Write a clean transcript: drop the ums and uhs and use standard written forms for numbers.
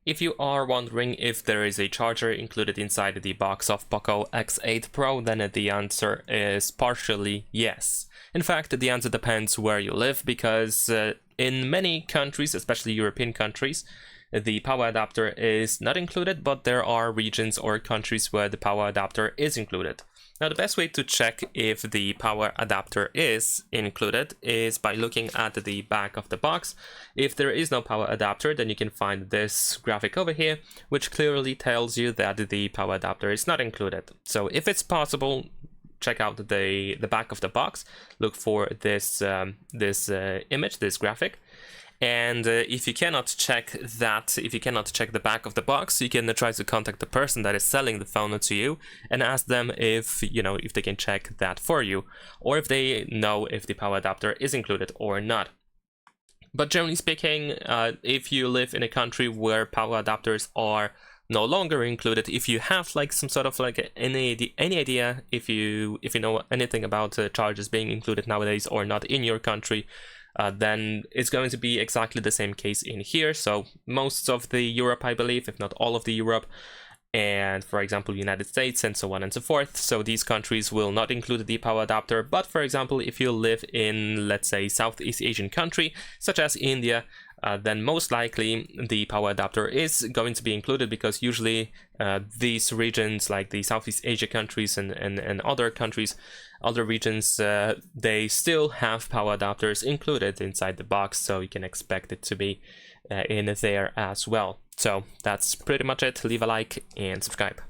If you are wondering if there is a charger included inside the box of POCO X8 Pro, then the answer is partially yes. In fact, the answer depends where you live, because in many countries, especially European countries, the power adapter is not included, but there are regions or countries where the power adapter is included. Now, the best way to check if the power adapter is included is by looking at the back of the box. If there is no power adapter, then you can find this graphic over here, which clearly tells you that the power adapter is not included. So if it's possible, check out the back of the box, look for this image, this graphic. And if you cannot check that, if you cannot check the back of the box, you can try to contact the person that is selling the phone to you and ask them if, if they can check that for you, or if they know if the power adapter is included or not. But generally speaking, if you live in a country where power adapters are no longer included, if you have like some sort of like any idea, if you know anything about chargers being included nowadays or not in your country, then it's going to be exactly the same case in here. So most of the Europe, I believe, if not all of the Europe, and for example United States and so on and so forth, so these countries will not include the power adapter. But for example, if you live in, let's say, Southeast Asian country such as India, then most likely the power adapter is going to be included, because usually these regions, like the Southeast Asia countries and other countries, other regions, they still have power adapters included inside the box, so you can expect it to be in there as well. So that's pretty much it. Leave a like and subscribe.